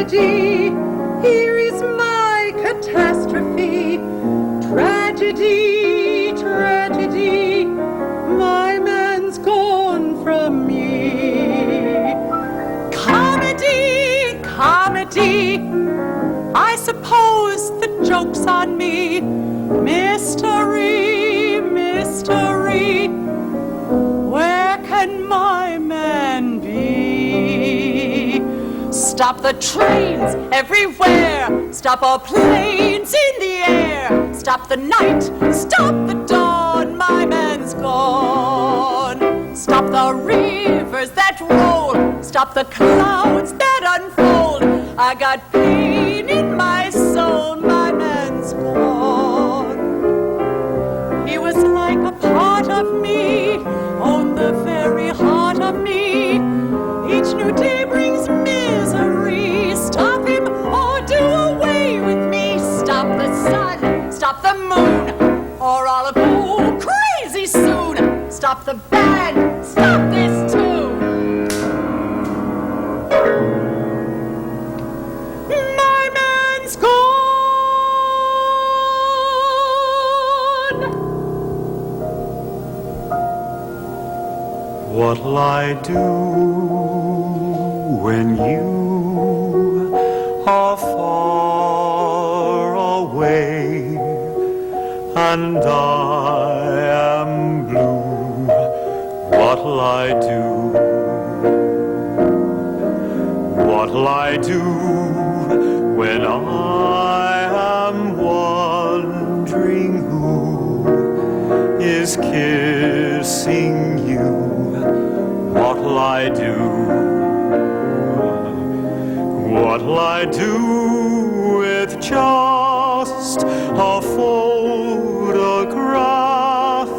comedy. Here is my catastrophe. Tragedy, tragedy. My man's gone from me. Comedy, comedy. I suppose the joke's on me. Mystery, mystery. Where can my man be? Stop the trains everywhere. Stop all planes in the air. Stop the night, stop the dawn. My man's gone. Stop the rivers that roll. Stop the clouds that unfold. I got pain in my soul. My man's gone. He was like a part of me, on the very heart of me. Each new day brings misery. Stop him or do away with me. Stop the sun, stop the moon, or I'll go crazy soon. Stop the band, stop this tune. My man's gone. What'll I do when you are far away and I am blue? What'll I do? What'll I do when I am wondering who is kissing you? What'll I do? What'll I do with just a photograph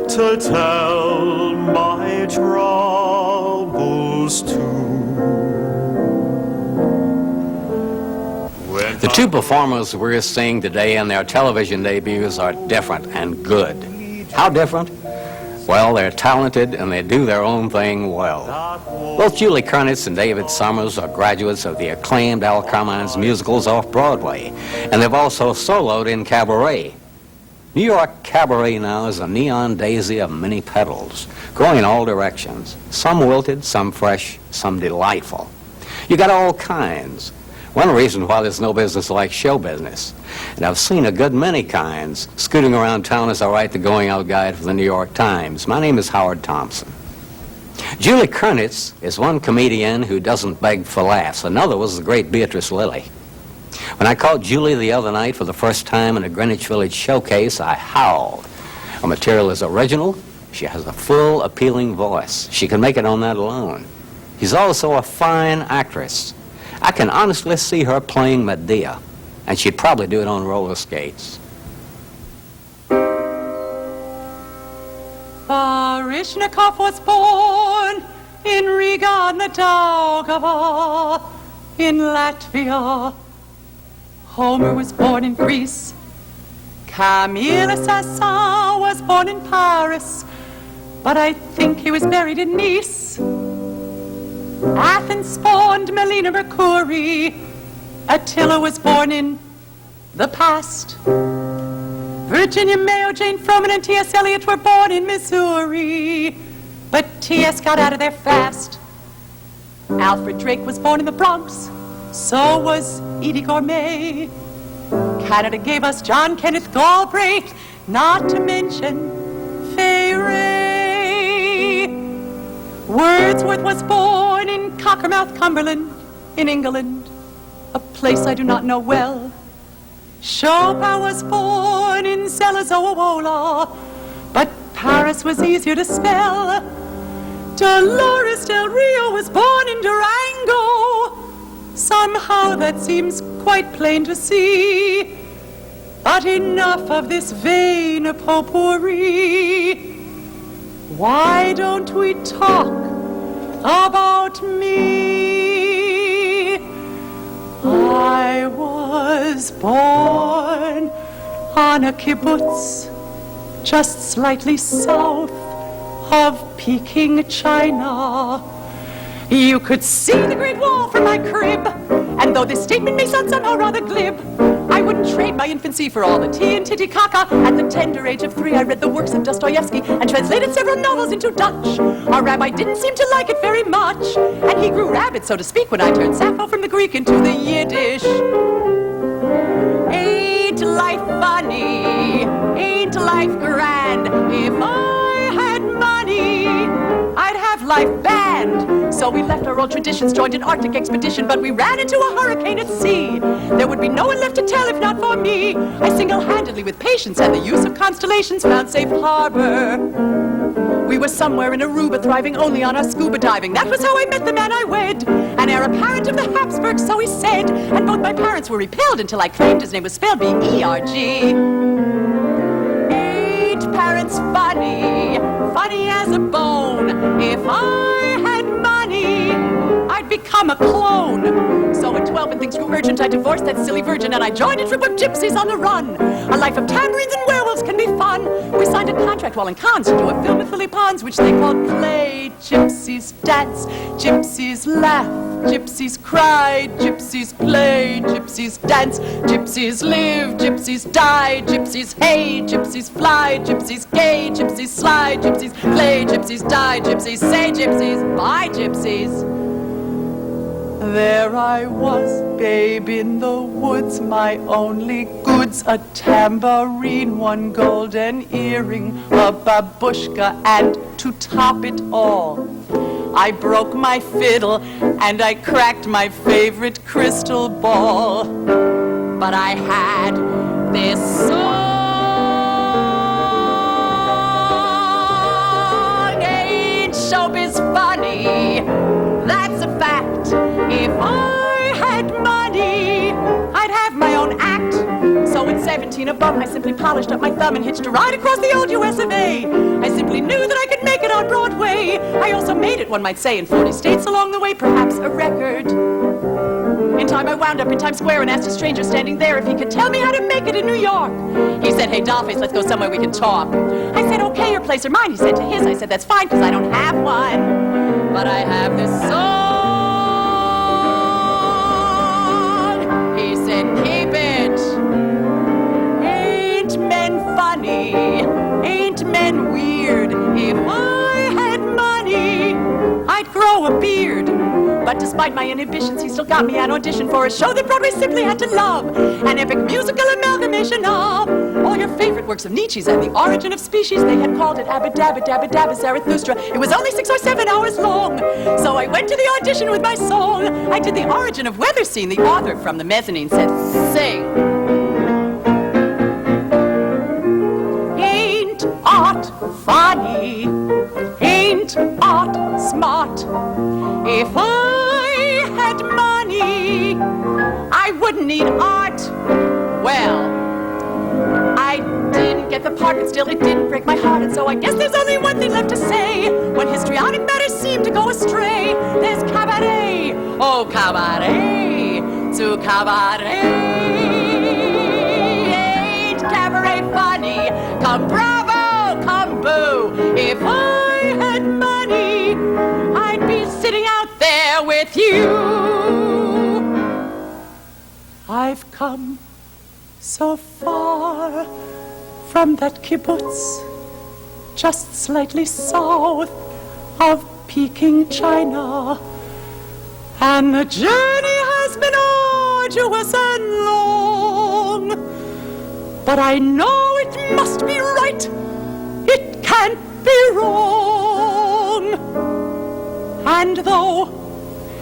to tell my troubles to? The two performers we're seeing today in their television debuts are different and good. How different? Well, they're talented and they do their own thing well. Both Julie Kurnitz and David Summers are graduates of the acclaimed Al Carmine's musicals off-Broadway, and they've also soloed in cabaret. New York cabaret now is a neon daisy of many petals, growing in all directions. Some wilted, some fresh, some delightful. You got all kinds. One reason why there's no business like show business. And I've seen a good many kinds scooting around town as I write the going out guide for the New York Times. My name is Howard Thompson. Julie Kurnitz is one comedian who doesn't beg for laughs. Another was the great Beatrice Lillie. When I caught Julie the other night for the first time in a Greenwich Village showcase, I howled. Her material is original. She has a full, appealing voice. She can make it on that alone. She's also a fine actress. I can honestly see her playing Medea, and she'd probably do it on roller skates. Baryshnikov was born in Riga na Daugava in Latvia. Homer was born in Greece. Camille Saint-Saëns was born in Paris, but I think he was buried in Nice. Athens spawned Melina Mercury. Attila was born in the past. Virginia Mayo, Jane Froman, and T.S. Eliot were born in Missouri, but T.S. got out of there fast. Alfred Drake was born in the Bronx. So was Edie Gourmet. Canada gave us John Kenneth Galbraith, not to mention Fay Wray. Wordsworth was born in Cockermouth, Cumberland, in England, a place I do not know well. Chopin was born in Zelazowola, but Paris was easier to spell. Dolores Del Rio was born in Durango. Somehow that seems quite plain to see. But enough of this vain potpourri. Why don't we talk about me? I was born on a kibbutz just slightly south of Peking, China. You could see the Great Wall from my crib. And though this statement may sound somehow rather glib, I wouldn't trade my infancy for all the tea and titicaca. At the tender age of 3, I read the works of Dostoevsky and translated several novels into Dutch. Our rabbi didn't seem to like it very much, and he grew rabid, so to speak, when I turned Sappho from the Greek into the Yiddish. Ain't life funny? Ain't life grand? If I had money, I'd have life banned. So we left our old traditions, joined an Arctic expedition, but we ran into a hurricane at sea. There would be no one left to tell if not for me. I single-handedly, with patience and the use of constellations, found safe harbor. We were somewhere in Aruba, thriving only on our scuba diving. That was how I met the man I wed, an heir apparent of the Habsburgs, so he said. And both my parents were repelled until I claimed his name was spelled B-E-R-G. Ain't parents funny, funny as a bone? If I had money, I'd become a clone. So at 12 when things grew urgent, I divorced that silly virgin and I joined a troop of gypsies on the run. A life of tambourines and werewolves can be fun. We signed a contract while in Cannes to do a film with Lily Pons, which they called Play. Gypsies dance, gypsies laugh, gypsies cry, gypsies play, gypsies dance, gypsies live, gypsies die, gypsies hate, gypsies fly, gypsies gay, gypsies slide, gypsies play, gypsies die, gypsies say, gypsies buy, gypsies. There I was, babe in the woods, my only goods, a tambourine, one golden earring, a babushka, and to top it all, I broke my fiddle and I cracked my favorite crystal ball. But I had this song. Ain't showbiz funny? That's a fact. If I had money, I'd have my own act. So at 17 above, I simply polished up my thumb and hitched a ride across the old US of A. I simply knew that I could make it on Broadway. I also made it, one might say, in 40 states along the way, perhaps a record. In time, I wound up in Times Square and asked a stranger standing there if he could tell me how to make it in New York. He said, "Hey, dollface, let's go somewhere we can talk." I said, "Okay, your place or mine." He said to his, I said, "That's fine, because I don't have one. But I have this song." He said, "Keep it." Ain't men funny? Ain't men weird? If I had money, I'd grow a beard. But despite my inhibitions, he still got me an audition for a show that Broadway simply had to love. An epic musical amalgamation of all your favorite works of Nietzsche's and The Origin of Species. They had called it Abba Dabba Dabba Dabba Zarathustra. It was only 6 or 7 hours long. So I went to the audition with my song. I did The Origin of Weather Scene. The author from the mezzanine said, "Sing." Ain't art funny? Ain't art smart? If I had money, I wouldn't need art. Well, I didn't get the part, but still it didn't break my heart. And so I guess there's only one thing left to say. When histrionic matters seem to go astray, there's cabaret. Oh, cabaret, to cabaret. Ain't cabaret funny? Come bravo, come boo. If I had money, I'd be sitting out there with you. I've come so far from that kibbutz, just slightly south of Peking, China, and the journey has been arduous and long. But I know it must be right, it can't be wrong. And though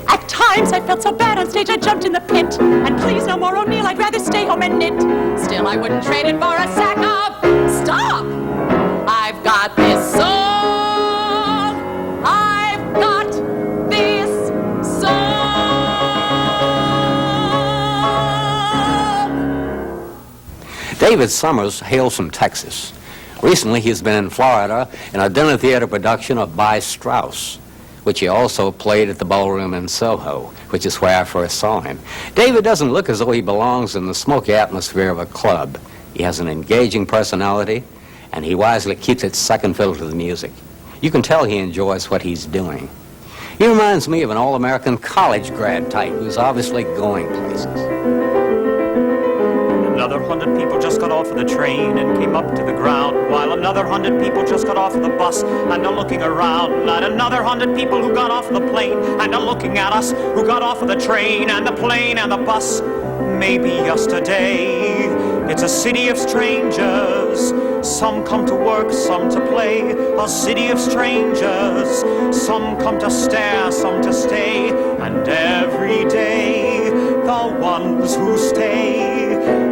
at times I felt so bad on stage I jumped in the pit, and please no more O'Neill, I'd rather stay home and knit. Still I wouldn't trade it for a sack of stop. I've got this song. I've got this song. David Summers hails from Texas. Recently, he's been in Florida in a dinner theater production of By Strauss, which he also played at the Ballroom in Soho, which is where I first saw him. David doesn't look as though he belongs in the smoky atmosphere of a club. He has an engaging personality, and he wisely keeps it second fiddle to the music. You can tell he enjoys what he's doing. He reminds me of an all-American college grad type who's obviously going places. Another 100 people just got off of the train and came up to the ground, while another 100 people just got off of the bus and are looking around. And another 100 people who got off of the plane and are looking at us, who got off of the train and the plane and the bus. Maybe yesterday, it's a city of strangers. Some come to work, some to play. A city of strangers. Some come to stare, some to stay. And every day, the ones who stay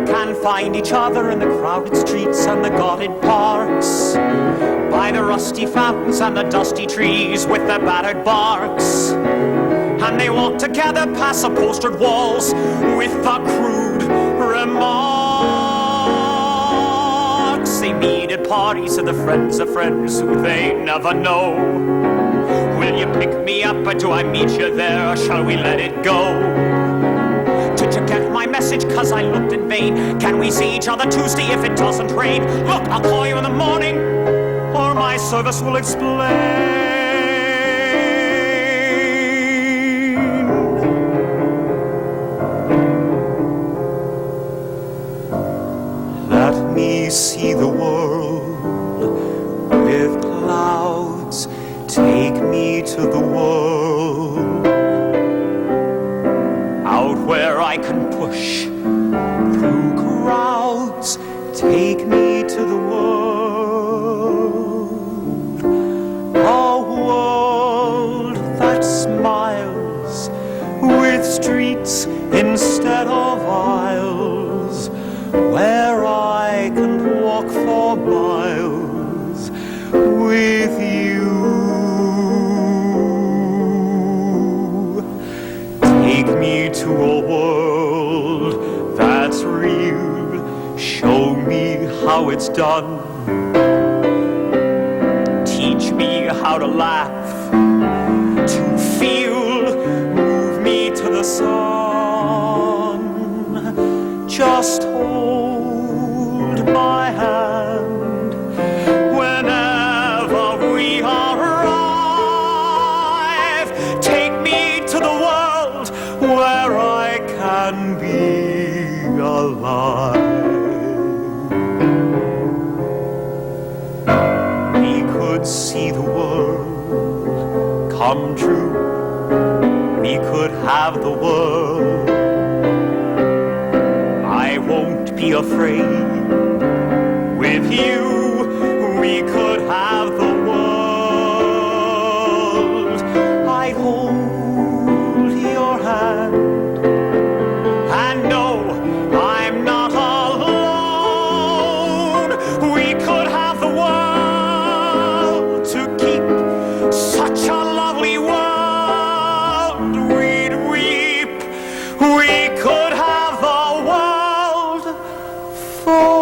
can find each other in the crowded streets and the gotted parks, by the rusty fountains and the dusty trees with their battered barks. And they walk together past the postered walls with the crude remarks. They meet at parties of the friends of friends who they never know. Will you pick me up, or do I meet you there, or shall we let it go? Did you get my message? 'Cause I looked in vain. Can we see each other Tuesday if it doesn't rain? Look, I'll call you in the morning, or my service will explain. Let me see the world with clouds. Take me to the world, out where I can push through crowds. Take me to the world, a world that smiles with streets instead of aisles, where I can walk for miles with you. Take me to a world that's real. Show me how it's done. Teach me how to laugh, to feel. Move me to the sun. Just hold my hand whenever we arrive. Take me to the world where I can be alive. We could see the world come true. We could have the world. I won't be afraid. With you, we could have the world. I'd hold your hand and know I'm not alone. We could have the world to keep such a lovely world. We'd weep. We could have the world forever.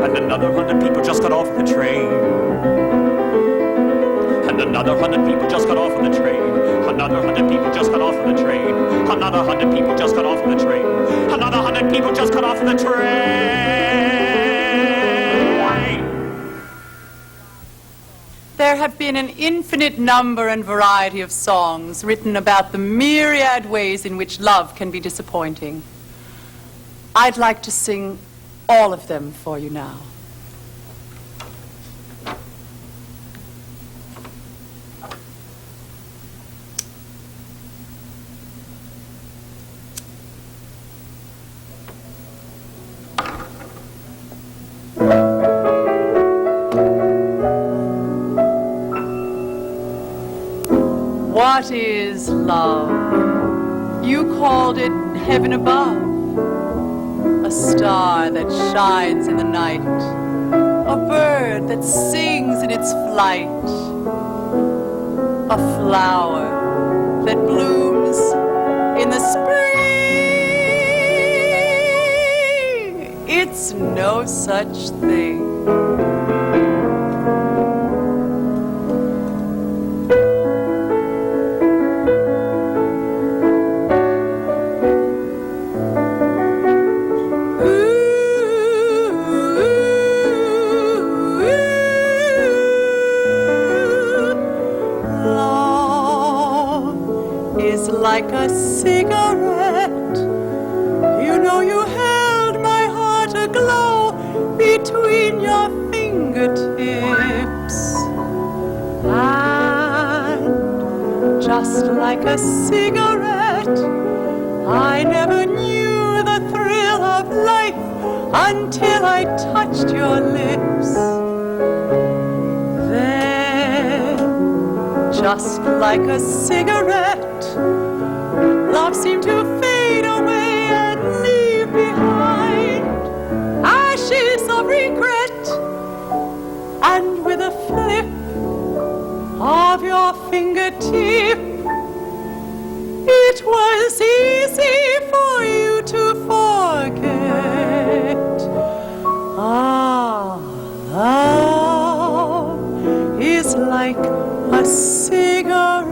And another 100 people just got off the train. And another 100 people just got off of the train. Another 100 people just got off of the train. Another 100 people just got off of the train. Another 100 people just got off of the train. There have been an infinite number and variety of songs written about the myriad ways in which love can be disappointing. I'd like to sing all of them for you now. What is love? You called it heaven above, a star that shines in the night, a bird that sings in its flight, a flower that blooms in the spring. It's no such thing. like a cigarette. You know you held my heart aglow between your fingertips. And just like a cigarette, I never knew the thrill of life until I touched your lips. Then, just like a cigarette, love seemed to fade away and leave behind ashes of regret. And with a flip of your fingertip, it was easy for you to forget. Love is like a cigarette.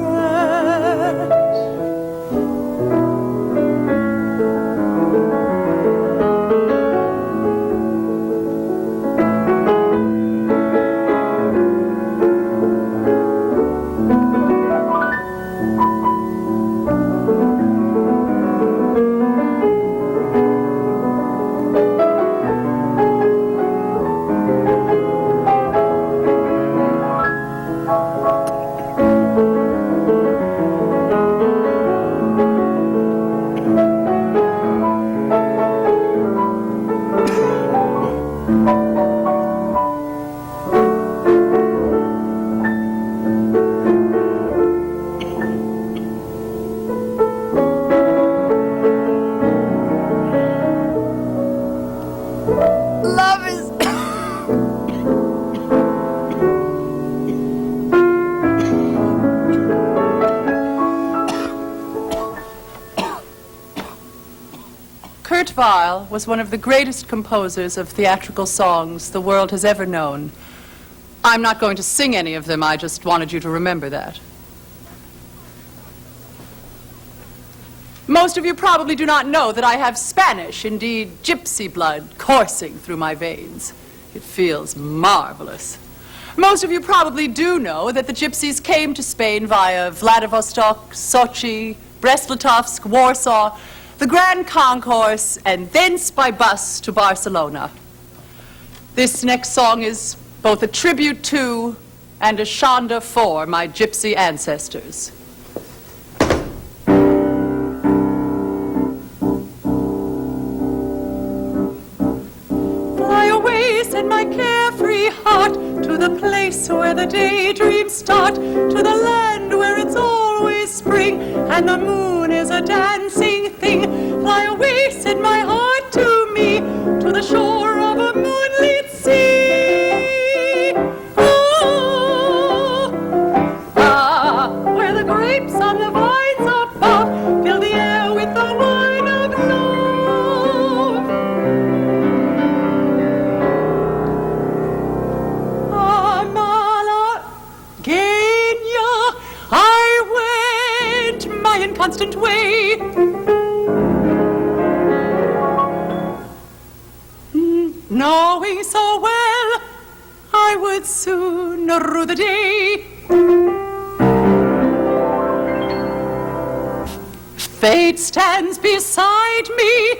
Kurt Weill was one of the greatest composers of theatrical songs the world has ever known. I'm not going to sing any of them, I just wanted you to remember that. Most of you probably do not know that I have Spanish, indeed gypsy blood, coursing through my veins. It feels marvelous. Most of you probably do know that the gypsies came to Spain via Vladivostok, Sochi, Brest-Litovsk, Warsaw, the Grand Concourse, and thence by bus to Barcelona. This next song is both a tribute to and a shanda for my gypsy ancestors. Fly away, send my carefree heart to the place where the daydreams start, to the land where it's always spring and the moon is a dancing thing. Fly away, send my heart to me, to the shore of a moonlit sea. Where the grapes on the vines above fill the air with the wine of love. Malagueña, I went my inconstant way, knowing so well I would soon rue the day. Fate stands beside me,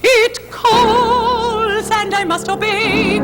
it calls and I must obey.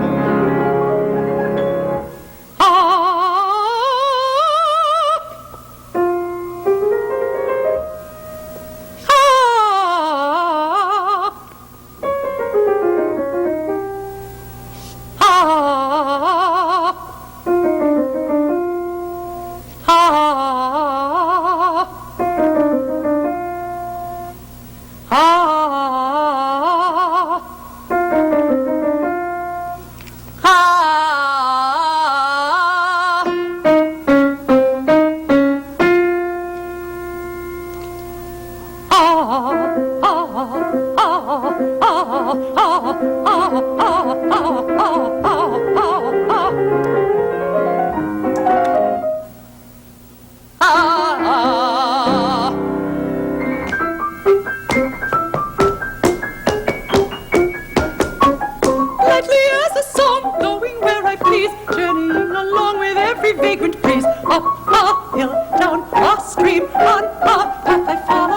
Vagrant breeze, up a hill, down a stream, on a path I follow.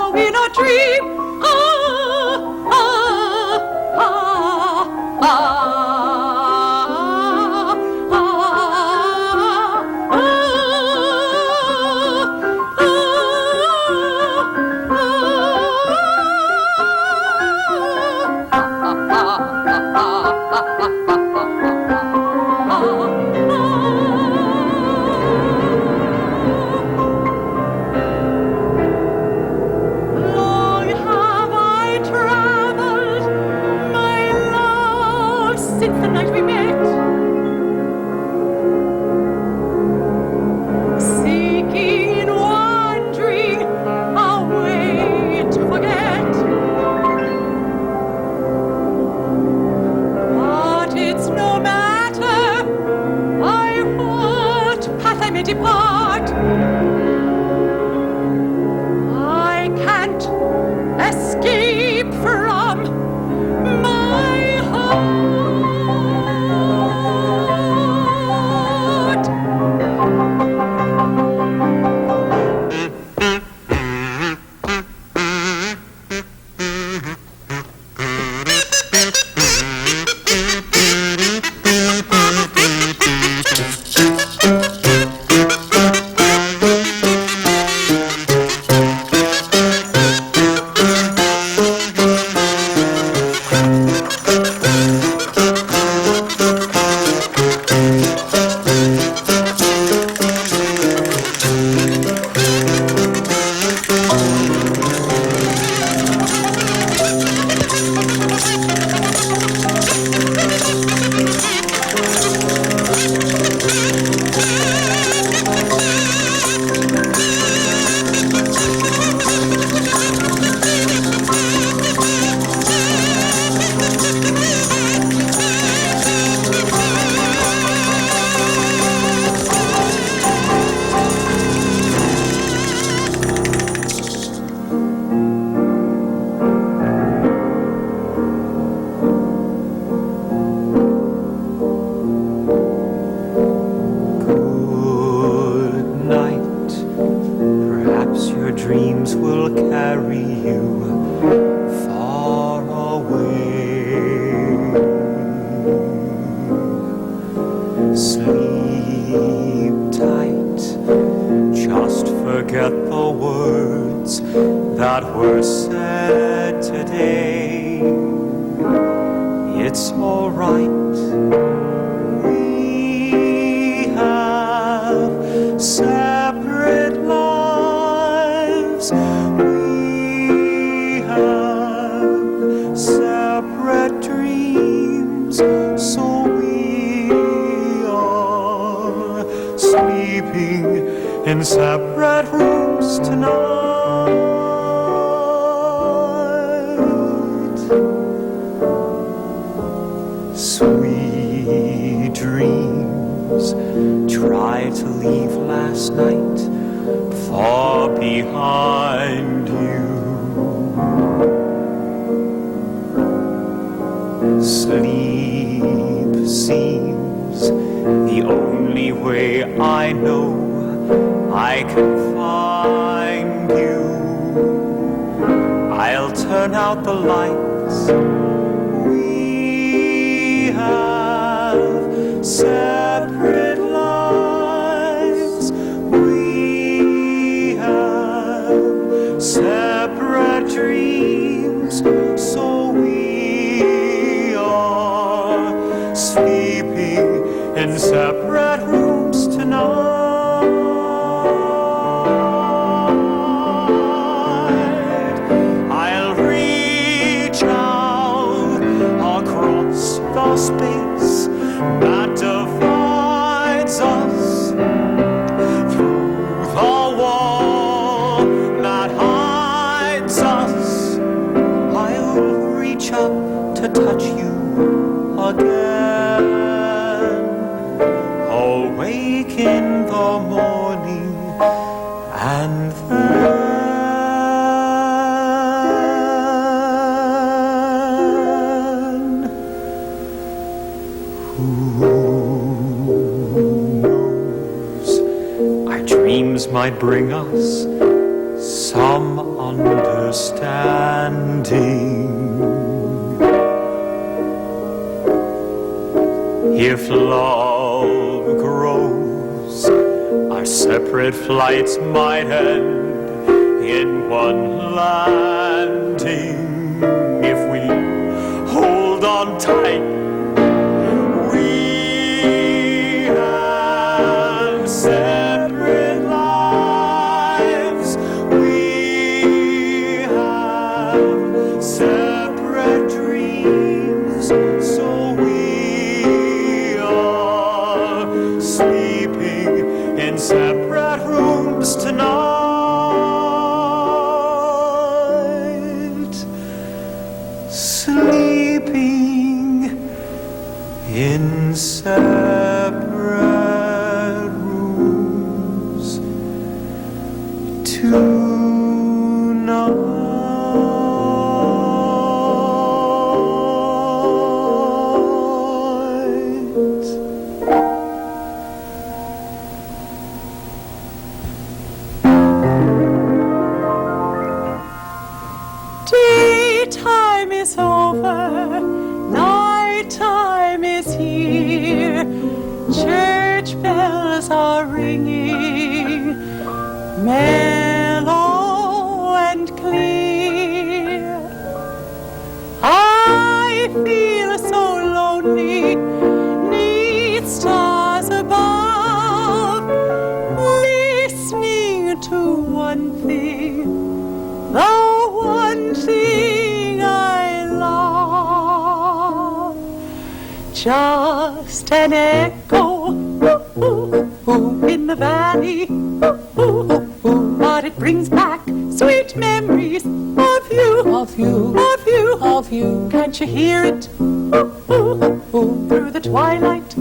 depart. I can't escape from my heart. Dreams will carry you far away. Sleep tight, just forget the words that were said today. It's all right. We have separate lives. We have separate dreams, so we are sleeping in separate rooms tonight. Sweet dreams, try to leave last night far behind you. Sleep seems the only way I know I can find you. I'll turn out the lights. We have separate lives. We have separate dreams, so we are sleeping in separate rooms tonight. I'll reach out across the space that divides us, through the wall that hides us. I'll reach up to touch you again, awake in the morning, and then who knows? Our dreams might bring us some understanding. If love grows, our separate flights might end in one landing. If we hold on tight, we have separate lives. We have separate dreams, so we are sleeping in separate rooms tonight. church bells are ringing, mellow and clear. I feel so lonely, neath stars above, listening to one thing, the one thing I love. Just an echo in the valley, but it brings back sweet memories of you, Of you, of you, of you. Can't you hear it through the twilight?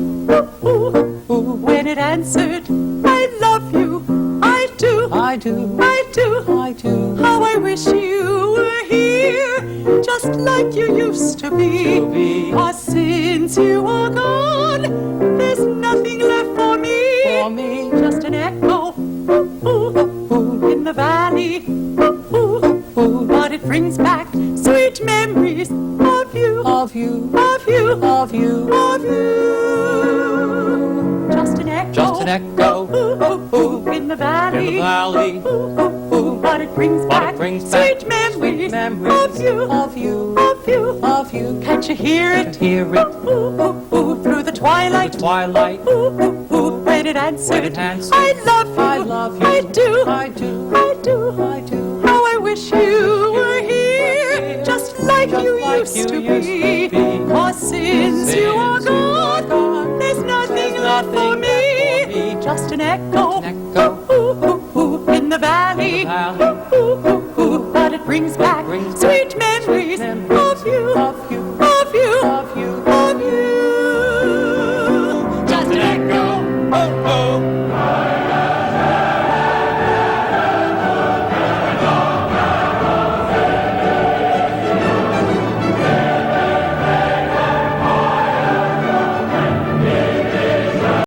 When it answered, I love you, I do, I do, I do, I do. How I wish you were here, just like you used to be. To be. 'Cause since you are gone, there's nothing left for me. For me. Just an echo in the valley, but it brings back sweet memories of you, Of you, of you, of you. of you. Just an echo, Just an echo in the valley, in the valley, but it brings back brings sweet back memories, memories of you, of you, of you, of you. Can't you hear it Hear it through the twilight? twilight. When it answered, When it answered, I love you, I love you. I do, I do, I do, I do. How I wish you were here, just like you like used you to used be. to be. 'Cause since you are Since you are gone, gone, there's nothing there's left for nothing left for me. me. Just an echo An echo